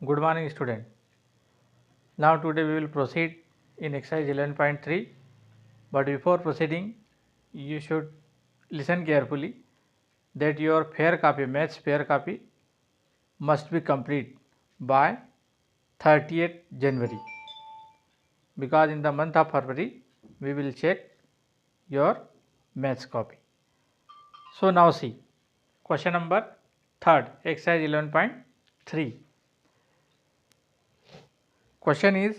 Good morning, student. Now today we will proceed in exercise 11.3. But before proceeding, you should listen carefully that your fair copy, maths fair copy, must be complete by 30th January, because in the month of February we will check your maths copy. So now see question number 3rd, exercise 11.3. Question is,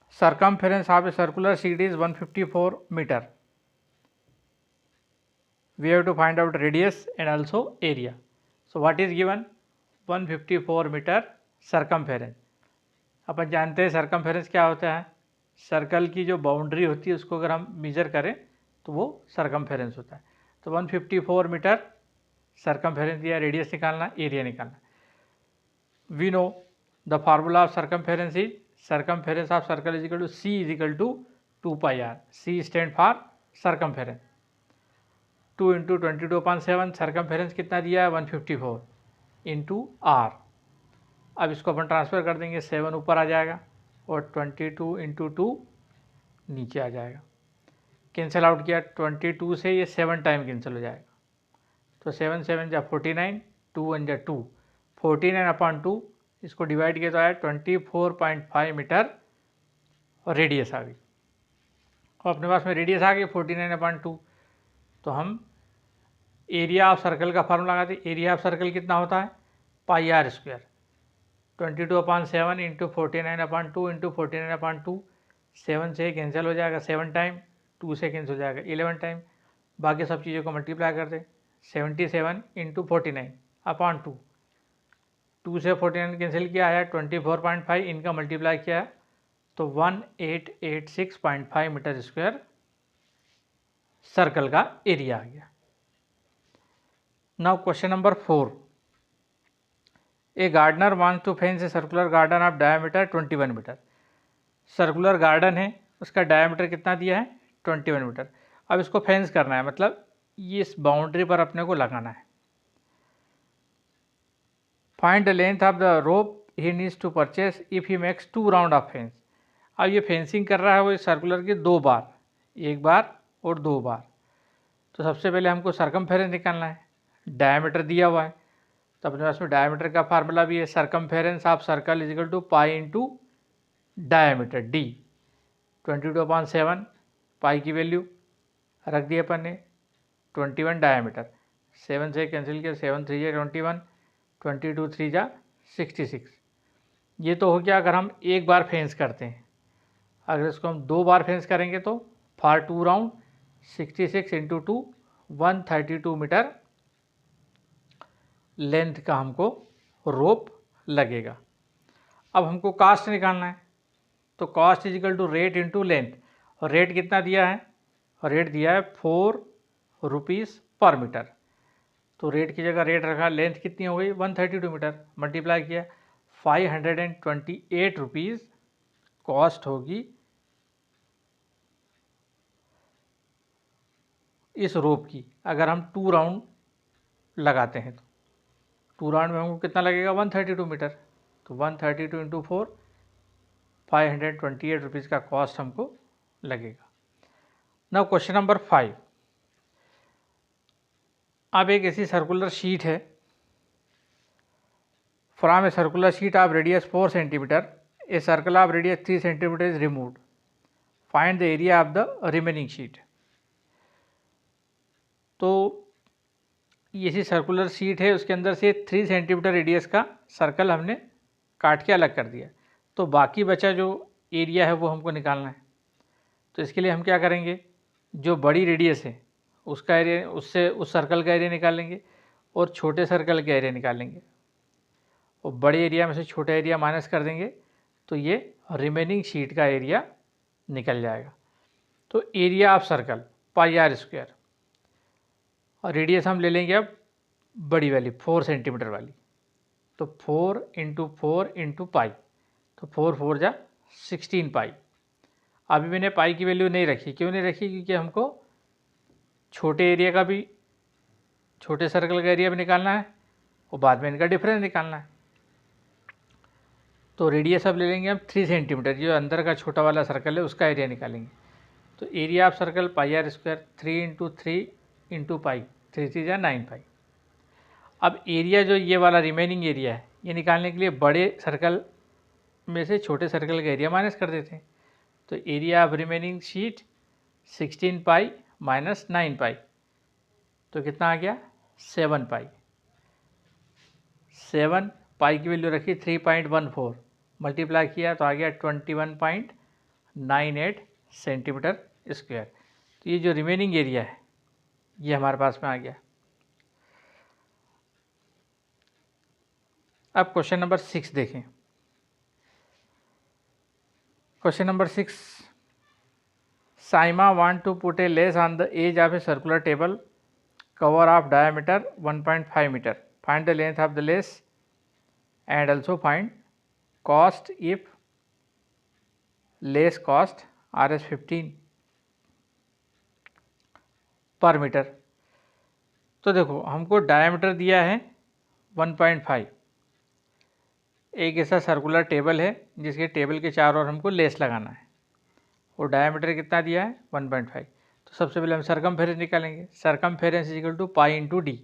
circumference of a circular sheet is 154 meter. We have to find out radius and also area. So what is given? 154 meter circumference. अपन जानते हैं circumference क्या होता है, circle की जो boundary होती है उसको अगर हम मेजर करें तो वो सर्कमफेरेंस होता है। तो 154 मीटर सर्कमफेरेंस दिया, रेडियस निकालना, एरिया निकालना। We know the formula of circumference is circumference of circle is equal to C is equal to 2πr। C stand for circumference. 2 into 22/7 circumference कितना दिया है 154 इंटू आर। अब इसको अपन ट्रांसफ़र कर देंगे, 7 ऊपर आ जाएगा और 22 इंटू 2 नीचे आ जाएगा। कैंसिल आउट किया 22 से, ये 7 टाइम कैंसिल हो जाएगा। तो 7 7 जा 49, 2 1 जा 2, 49/2 इसको डिवाइड किया तो आया 24.5 मीटर और रेडियस आ गई। और अपने पास में रेडियस आ गई 49/2। तो हम एरिया ऑफ सर्कल का फार्मूला लगाते। एरिया ऑफ सर्कल कितना होता है πr²। 22/7 इंटू 49/2 इंटू 49/2, 7 से कैंसिल हो जाएगा 7 टाइम, 2 से कैंसिल हो जाएगा 11 टाइम। बाकी सब चीज़ों को मल्टीप्लाई कर दें। 77 इंटू 49/2, 2 से 49 कैंसिल किया आया 24.5, इनका मल्टीप्लाई किया तो 1886.5 मीटर स्क्वायर सर्कल का एरिया आ गया। Now question number 4। A gardener wants to fence a circular garden of diameter 21 metre. Circular garden है, उसका डायमीटर कितना दिया है 21 मीटर। अब इसको फेंस करना है, मतलब ये इस बाउंड्री पर अपने को लगाना है। Find the length of the rope he needs to purchase if he makes 2 round of fence. अब ये फेंसिंग कर रहा है वो सर्कुलर के 2 बार, 1 बार और 2 बार। तो सबसे पहले हमको सर्कमफेरेंस निकालना है, डायमीटर दिया हुआ है। तो अपने पास में डायमीटर का फार्मूला भी है, circumference of circle is equal to pi into diameter D. 22/7 pi की वैल्यू रख दी अपन ने, 21 डायमीटर, 7 से कैंसिल किया, 7 3 जा 21, 22 3 जा 66। ये तो हो गया अगर हम एक बार फेंस करते हैं। अगर इसको हम 2 बार फेंस करेंगे तो for 2 round 66 into 2 132 metre length का हमको रोप लगेगा। अब हमको कास्ट निकालना है, तो cost is equal to rate into length. और रेट कितना दिया है, रेट दिया है 4 रुपीज़ पर मीटर। तो रेट की जगह रेट रखा, लेंथ कितनी हो गई 132 मीटर, मल्टीप्लाई किया 528 रुपीज़ कॉस्ट होगी इस रोप की। अगर हम 2 राउंड लगाते हैं तो 2 राउंड में हमको कितना लगेगा 132 मीटर। तो 132 इंटू 4, 528 रुपीज़ का कॉस्ट हमको लगेगा। Now question number 5। अब एक ऐसी सर्कुलर शीट है, from a circular sheet of radius 4 centimetre a circle of radius 3 centimetre is removed. Find the area of the remaining sheet. तो ये ऐसी सर्कुलर शीट है, उसके अंदर से 3 सेंटीमीटर रेडियस का सर्कल हमने काट के अलग कर दिया। तो बाकी बचा जो एरिया है वो हमको निकालना है। तो इसके लिए हम क्या करेंगे, जो बड़ी रेडियस है उसका एरिया, उससे उस सर्कल का एरिया निकालेंगे और छोटे सर्कल का एरिया निकालेंगे। और बड़े एरिया में से छोटा एरिया माइनस कर देंगे तो ये रिमेनिंग शीट का एरिया निकल जाएगा। तो एरिया ऑफ सर्कल πr²। और रेडियस हम ले लेंगे अब बड़ी वाली 4 सेंटीमीटर वाली। तो 4 इंटू 4 इंटू पाई, तो 4 4 जा 16 पाई। अभी मैंने पाई की वैल्यू नहीं रखी, क्यों नहीं रखी, क्योंकि हमको छोटे एरिया का भी, छोटे सर्कल का एरिया भी निकालना है और बाद में इनका डिफरेंस निकालना है। तो रेडियस अब ले लेंगे हम 3 सेंटीमीटर, जो अंदर का छोटा वाला सर्कल है उसका एरिया निकालेंगे। तो area of circle pi are square 3 into 3 into pi, 3 3 जा 9 पाई। अब एरिया जो ये वाला रिमेनिंग एरिया है ये निकालने के लिए बड़े सर्कल में से छोटे सर्कल का एरिया माइनस कर देते हैं। तो area of remaining sheet 16 pi minus 9 पाई, तो कितना आ गया 7 पाई। 7 पाई की वैल्यू रखी 3.14, मल्टीप्लाई किया तो आ गया 21.98 सेंटीमीटर स्क्वायर। तो ये जो रिमेनिंग एरिया है ये हमारे पास में आ गया। अब क्वेश्चन नंबर 6 देखें। Question number 6, Saima want to put a lace on the edge of a circular table cover of diameter 1.5 meter. Find the length of the lace and also find cost if lace cost Rs 15 पर metre. तो देखो हमको diameter दिया है 1.5, एक ऐसा circular table है जिसके टेबल के चारों ओर हमको लेस लगाना है, और डायमीटर कितना दिया है 1.5। तो सबसे पहले हम सरकमफेरेंस निकालेंगे। Circumference is equal to pi into D.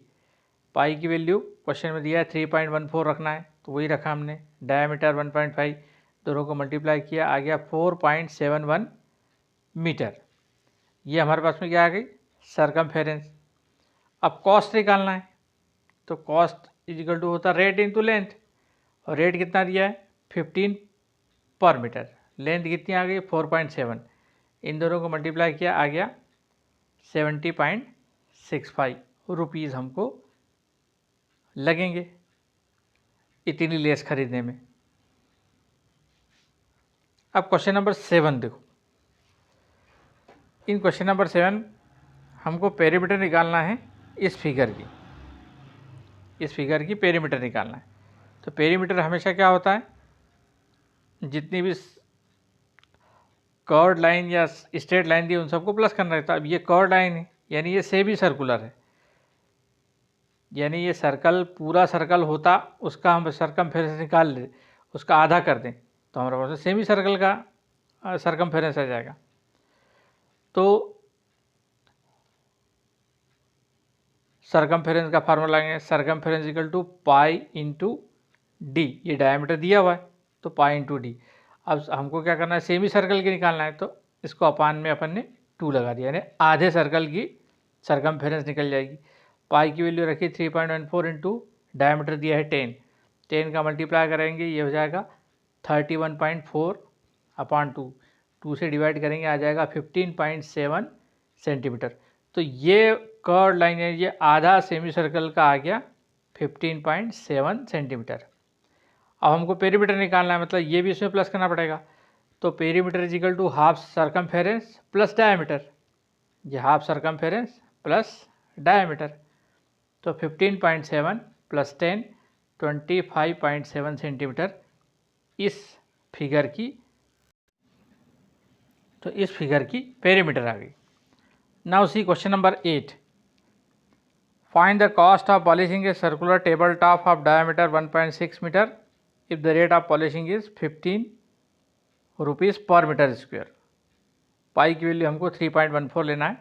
Pi की वैल्यू क्वेश्चन में दिया है 3.14 रखना है, तो वही रखा हमने। डायमीटर 1.5, दोनों को मल्टीप्लाई किया, आ गया 4.71 मीटर। ये हमारे पास में क्या आ गई सरकमफेरेंस। अब कॉस्ट निकालना है, तो कॉस्ट इज इक्वल टू होता है रेट इंटू लेंथ, और रेट कितना दिया है 15 पर मीटर। लेंथ कितनी आ गई 4.7, इन दोनों को मल्टीप्लाई किया, आ गया 70.65 रुपीज़ हमको लगेंगे इतनी लेस खरीदने में। अब क्वेश्चन नंबर 7 देखो। इन क्वेश्चन नंबर 7 हमको पेरीमीटर निकालना है इस फिगर की पेरीमीटर निकालना है। तो पेरीमीटर हमेशा क्या होता है, जितनी भी कर्व्ड लाइन या स्ट्रेट लाइन दी उन सबको प्लस करना रहता है। अब ये कर्व्ड लाइन है यानी ये सेमी सर्कुलर है, यानी ये सर्कल पूरा सर्कल होता उसका हम सरकमफेरेंस निकाल ले, उसका आधा कर दें तो हमारे पास सेमी सर्कल का सरकमफेरेंस आ जाएगा। तो सरकमफेरेंस का फार्मूला लेंगे, circumference equal to pi into D. ये डायमीटर दिया हुआ है तो पाई इंटू डी। अब हमको क्या करना है सेमी सर्कल की निकालना है, तो इसको अपान में अपन ने 2 लगा दिया, यानी आधे सर्कल की सरकमफेरेंस निकल जाएगी। पाई की वैल्यू रखी 3.14 इंटू डायमीटर दिया है 10 का मल्टीप्लाई करेंगे, ये हो जाएगा 31.4 अपान 2 से डिवाइड करेंगे, आ जाएगा 15.7 सेंटीमीटर। तो ये कर्व लाइन है, ये आधा सेमी सर्कल का आ गया 15.7 सेंटीमीटर। अब हमको पेरीमीटर निकालना है, मतलब ये भी इसमें प्लस करना पड़ेगा। तो perimeter is equal to half circumference plus diameter, ये हाफ सरकमफेरेंस प्लस डायमीटर। तो 15.7 प्लस 10 25.7 सेंटीमीटर इस फिगर की, तो इस फिगर की पेरीमीटर आ गई। Now C question number 8, find the cost of polishing a circular table top of diameter 1.6 metre if the rate of polishing is 15 rupees per metre square. Pi की value हमको 3.14 लेना है,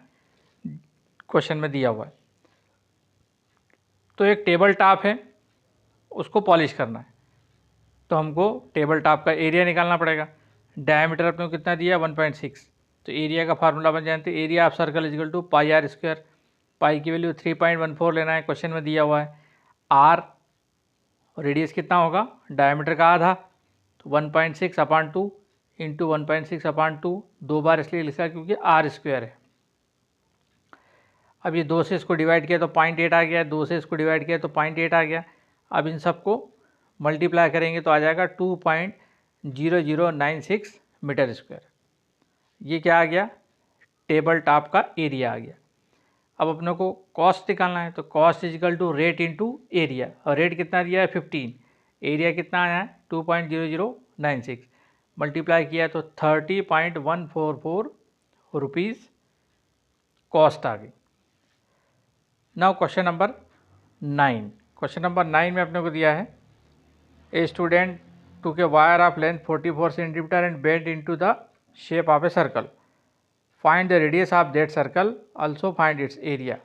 क्वेश्चन में दिया हुआ है। तो एक टेबल टॉप है उसको पॉलिश करना है, तो हमको टेबल टॉप का एरिया निकालना पड़ेगा। डायमीटर अपने को कितना दिया 1.6, तो एरिया का फार्मूला बन जानते हैं, area of circle is equal to pi are square. Pi की वैल्यू 3.14 लेना है, क्वेश्चन में दिया हुआ है। आर रेडियस कितना होगा डायमीटर का आधा, तो 1.6 अपान 2 इंटू 1.6 अपान 2, 2 बार इसलिए लिखा क्योंकि आर स्क्वायर है। अब ये 2 से इसको डिवाइड किया तो 0.8 आ गया, 2 से इसको डिवाइड किया तो 0.8 आ गया। अब इन सबको मल्टीप्लाई करेंगे तो आ जाएगा 2.0096 मीटर स्क्वायर। ये क्या आ गया टेबल टॉप का एरिया आ गया। अब अपने को कॉस्ट निकालना है, तो cost is equal to rate into area, और रेट कितना दिया है 15, एरिया कितना आया है 2.0096, मल्टीप्लाई किया तो 30.144 रुपीज़ कॉस्ट आ गई। Now question number 9। Question number 9 में अपने को दिया है a student took a wire of length 44 cm and bent into the shape of a circle. Find the radius of that circle, also find its area.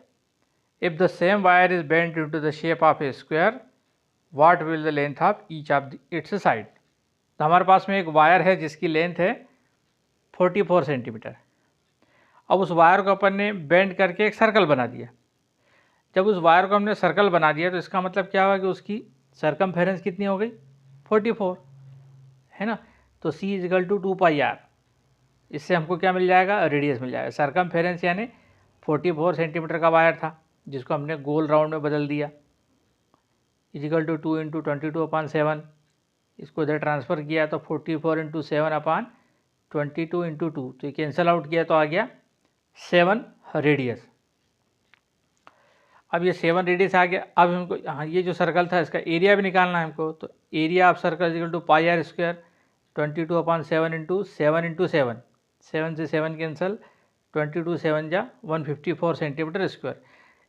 If the same wire is bent into the shape of a square, what will the length of each of its side? तो हमारे पास में एक wire है जिसकी length है 44 centimetre. अब उस wire को अपन ने बेंड करके एक सर्कल बना दिया। जब उस वायर को हमने सर्कल बना दिया तो इसका मतलब क्या हुआ कि उसकी सरकमफेरेंस कितनी हो गई 44, है ना। तो C इजिकल टू 2πr, इससे हमको क्या मिल जाएगा, रेडियस मिल जाएगा। सरकमफेरेंस यानी 44 सेंटीमीटर का वायर था जिसको हमने गोल राउंड में बदल दिया, इजिकल टू 2 × 22/7, इसको इधर ट्रांसफ़र किया तो 44 × 7/22 × 2, तो ये कैंसिल आउट किया तो आ गया 7 रेडियस। अब ये 7 रेडियस आ गया। अब हमको हाँ ये जो सर्कल था इसका एरिया भी निकालना है हमको, तो area of circle equal to πr², 22/7 × 7 × 7, 7 से 7 कैंसिल, 22 7 जा 154 सेंटीमीटर स्क्वायर,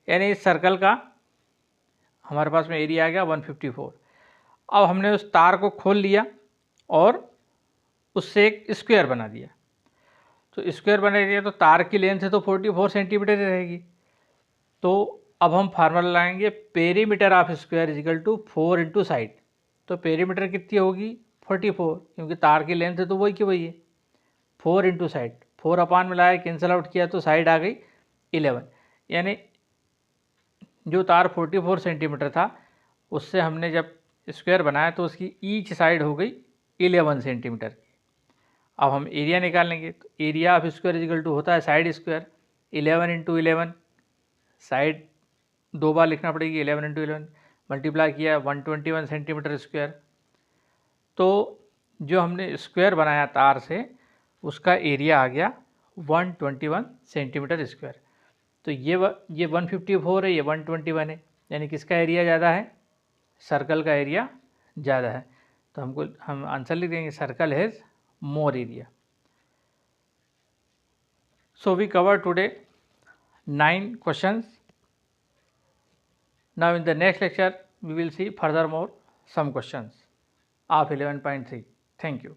यानी इस सर्कल का हमारे पास में एरिया आ गया 154। अब हमने उस तार को खोल लिया और उससे एक स्क्वायर बना दिया। तो स्क्वायर बना दिया तो तार की लेंथ है तो 44 सेंटीमीटर ही रहेगी। तो अब हम फार्मूला लाएंगे, perimeter of square is equal to 4 × side. तो पेरीमीटर कितनी होगी 44, क्योंकि तार की लेंथ है तो वही की वही है। 4 × साइड, 4 अपान में लाया कैंसिल आउट किया तो साइड आ गई 11, यानी जो तार 44 सेंटीमीटर था उससे हमने जब स्क्वायर बनाया तो उसकी ईच साइड हो गई 11 सेंटीमीटर की। अब हम एरिया निकालेंगे, तो area of square is equal to होता है साइड स्क्वायर, 11 × 11, साइड 2 बार लिखना पड़ेगी, 11 × 11 मल्टीप्लाई किया 121 सेंटीमीटर स्क्वायर। तो जो हमने स्क्वायर बनाया तार से उसका एरिया आ गया 121 सेंटीमीटर स्क्वायर। तो ये 154 है, ये 121 है, यानी किसका एरिया ज़्यादा है, सर्कल का एरिया ज़्यादा है। तो हम आंसर लिख देंगे, circle has more area. So we cover today 9 questions. Now in the next lecture we will see furthermore some questions of 11.3. Thank you.